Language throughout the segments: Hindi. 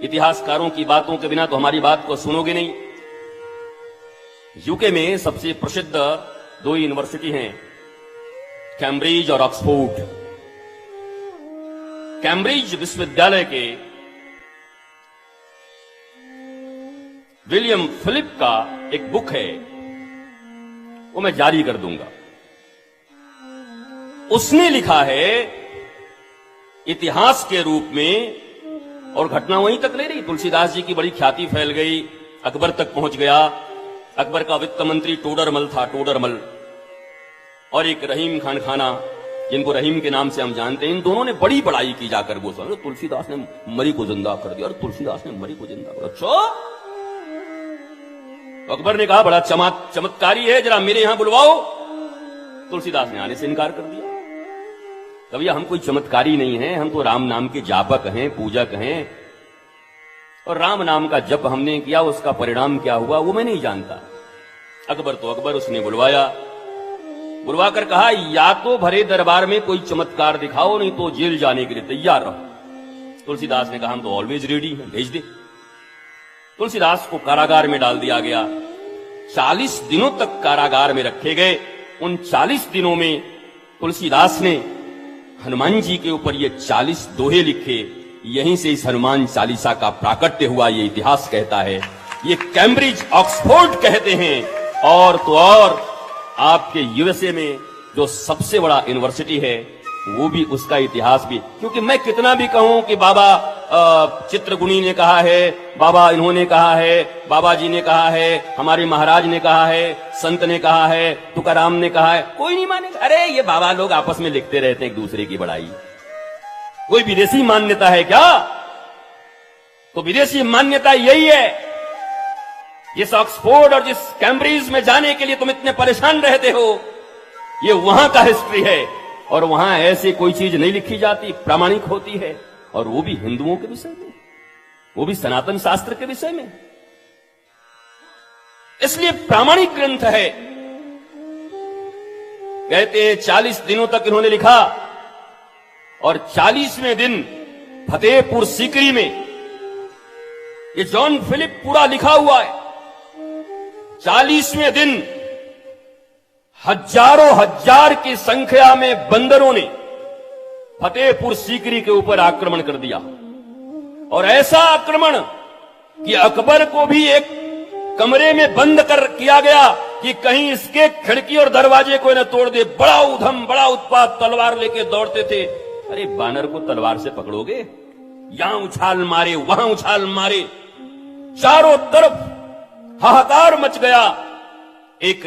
इतिहासकारों की बातों के बिना तो हमारी बात को सुनोगे नहीं। यूके में सबसे प्रसिद्ध दो यूनिवर्सिटी हैं, कैम्ब्रिज और ऑक्सफोर्ड। कैम्ब्रिज विश्वविद्यालय के विलियम फिलिप का एक बुक है, वो मैं जारी कर दूंगा। उसने लिखा है इतिहास के रूप में, और घटना वहीं तक नहीं रही। तुलसीदास जी की बड़ी ख्याति फैल गई, अकबर तक पहुंच गया। अकबर का वित्त मंत्री टोडरमल था, टोडरमल, और एक रहीम खान खाना, जिनको रहीम के नाम से हम जानते हैं। इन दोनों ने बड़ी बड़ाई की जाकर, वो समझो तुलसीदास ने मरी को जिंदा कर दिया, और तुलसीदास ने मरी को जिंदा कर। अच्छा, अकबर ने कहा बड़ा चमत्कारी है, जरा मेरे यहां बुलवाओ। तुलसीदास ने आने से इनकार कर दिया। कभी हम कोई चमत्कारी नहीं है, हम तो राम नाम के जापक हैं, पूजक हैं, और राम नाम का जप हमने किया, उसका परिणाम क्या हुआ वो मैं नहीं जानता। अकबर तो अकबर, उसने बुलवाया। बुलवाकर कहा या तो भरे दरबार में कोई चमत्कार दिखाओ, नहीं तो जेल जाने के लिए तैयार रहो। तुलसीदास ने कहा हम तो ऑलवेज रेडी हैं, भेज दे। तुलसीदास को कारागार में डाल दिया गया। 40 दिनों तक कारागार में रखे गए। उन 40 दिनों में तुलसीदास ने हनुमान जी के ऊपर ये 40 दोहे लिखे। यहीं से इस हनुमान चालीसा का प्राकट्य हुआ, ये इतिहास कहता है। ये कैम्ब्रिज ऑक्सफोर्ड कहते हैं। और तो और आपके यूएसए में जो सबसे बड़ा यूनिवर्सिटी है, वो भी, उसका इतिहास भी। क्योंकि मैं कितना भी कहूं कि बाबा चित्रगुणी ने कहा है, बाबा इन्होंने कहा है, बाबा जी ने कहा है, हमारे महाराज ने कहा है, संत ने कहा है, तुकाराम ने कहा है, कोई नहीं मानेगा। अरे ये बाबा लोग आपस में लिखते रहते हैं एक दूसरे की बड़ाई। कोई विदेशी मान्यता है क्या? तो विदेशी मान्यता यही है। जिस ऑक्सफोर्ड और जिस कैम्ब्रिज में जाने के लिए तुम इतने परेशान रहते हो, ये वहां का हिस्ट्री है। और वहां ऐसी कोई चीज नहीं लिखी जाती, प्रामाणिक होती है, और वो भी हिंदुओं के विषय में, वो भी सनातन शास्त्र के विषय में। इसलिए प्रामाणिक ग्रंथ है। कहते हैं 40 दिनों तक इन्होंने लिखा, और 40वें दिन फतेहपुर सीकरी में ये जॉन फिलिप पूरा लिखा हुआ है। 40वें दिन हजारों हजार की संख्या में बंदरों ने फतेहपुर सीकरी के ऊपर आक्रमण कर दिया। और ऐसा आक्रमण कि अकबर को भी एक कमरे में बंद कर किया गया कि कहीं इसके खिड़की और दरवाजे को न तोड़ दे। बड़ा उधम, बड़ा उत्पात, तलवार लेके दौड़ते थे। अरे बानर को तलवार से पकड़ोगे? यहां उछाल मारे, वहां उछाल मारे, चारों तरफ हाहाकार मच गया। एक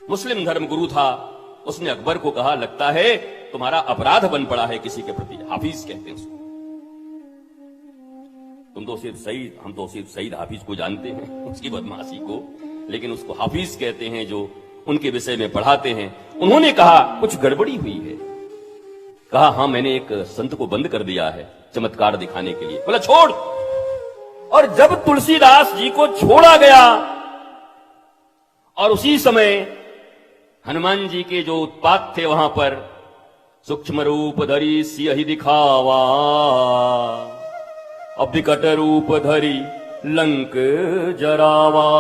मुस्लिम धर्म गुरु था, उसने अकबर को कहा लगता है तुम्हारा अपराध बन पड़ा है किसी के प्रति। हाफिज कहते हैं उसको। हम तो सिर्फ सईद हाफिज को जानते हैं, उसकी बदमाशी को, लेकिन उसको हाफिज कहते हैं जो उनके विषय में पढ़ाते हैं। उन्होंने कहा कुछ गड़बड़ी हुई है। कहा हां, मैंने एक संत को बंद कर दिया है चमत्कार दिखाने के लिए। बोला छोड़। और जब तुलसीदास जी को छोड़ा गया, और उसी समय हनुमान जी के जो उत्पात थे वहां पर, सूक्ष्म रूप धरी सियहि दिखावा, अब विकट रूप धरी लंक जरावा।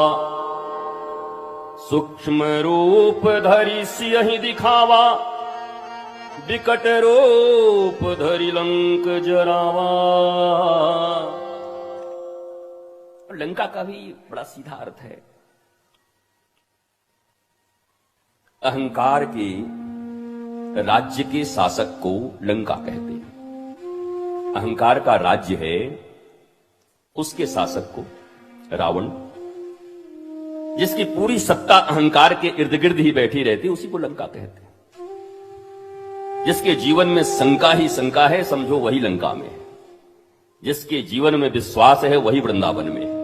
सूक्ष्म रूप धरी सियहि दिखावा, विकट रूप धरी लंक जरावा। लंका का भी बड़ा सीधा अर्थ है। अहंकार के राज्य के शासक को लंका कहते हैं। अहंकार का राज्य है, उसके शासक को रावण, जिसकी पूरी सत्ता अहंकार के इर्द गिर्द ही बैठी रहती, उसी को लंका कहते हैं। जिसके जीवन में शंका ही शंका है, समझो वही लंका में है। जिसके जीवन में विश्वास है, वही वृंदावन में है।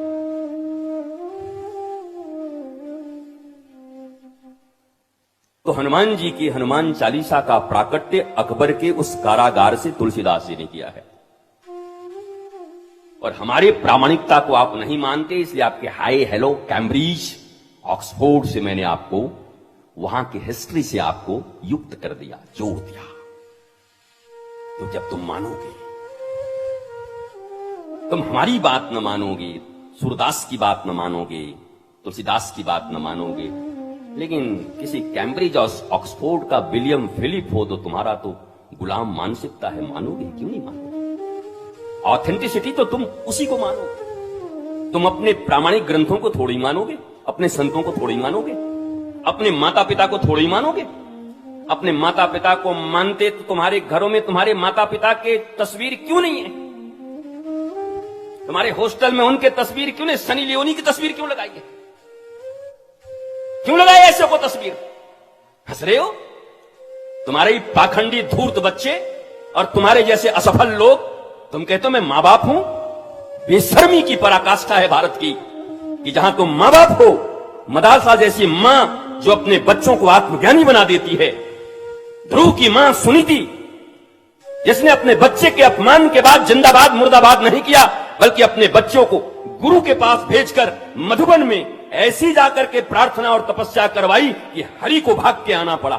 तो हनुमान जी की हनुमान चालीसा का प्राकट्य अकबर के उस कारागार से तुलसीदास जी ने किया है। और हमारे प्रामाणिकता को आप नहीं मानते, इसलिए आपके हाय हेलो कैम्ब्रिज ऑक्सफोर्ड से मैंने आपको वहां की हिस्ट्री से आपको युक्त कर दिया, जोड़ दिया। तो जब तुम मानोगे तुम हमारी बात न मानोगे, सूरदास की बात न मानोगे, तुलसीदास की बात न मानोगे, लेकिन किसी कैम्ब्रिज और ऑक्सफोर्ड का विलियम फिलिप हो तो तुम्हारा तो गुलाम मानसिकता है, मानोगे? क्यों नहीं मानोगे? ऑथेंटिसिटी तो तुम उसी को मानोगे। तुम अपने प्रामाणिक ग्रंथों को थोड़ी मानोगे, अपने संतों को थोड़ी मानोगे, अपने माता पिता को थोड़ी मानोगे। अपने माता पिता को मानते तो तुम्हारे घरों में तुम्हारे माता पिता के तस्वीर क्यों नहीं है? तुम्हारे हॉस्टल में उनके तस्वीर क्यों नहीं? सनी लियोनी की तस्वीर क्यों लगाई है? क्यों लगाई ऐसे को तस्वीर? हंस रहे हो? तुम्हारे ही पाखंडी धूर्त बच्चे और तुम्हारे जैसे असफल लोग, तुम कहते हो मैं मां बाप हूं। बेशर्मी की पराकाष्ठा है भारत की कि जहां तुम मां बाप हो, मदालसा जैसी मां जो अपने बच्चों को आत्मज्ञानी बना देती है, ध्रुव की मां सुनीति जिसने अपने बच्चे के अपमान के बाद जिंदाबाद मुर्दाबाद नहीं किया, बल्कि अपने बच्चों को गुरु के पास भेजकर मधुबन में ऐसी जाकर के प्रार्थना और तपस्या करवाई कि हरि को भाग के आना पड़ा।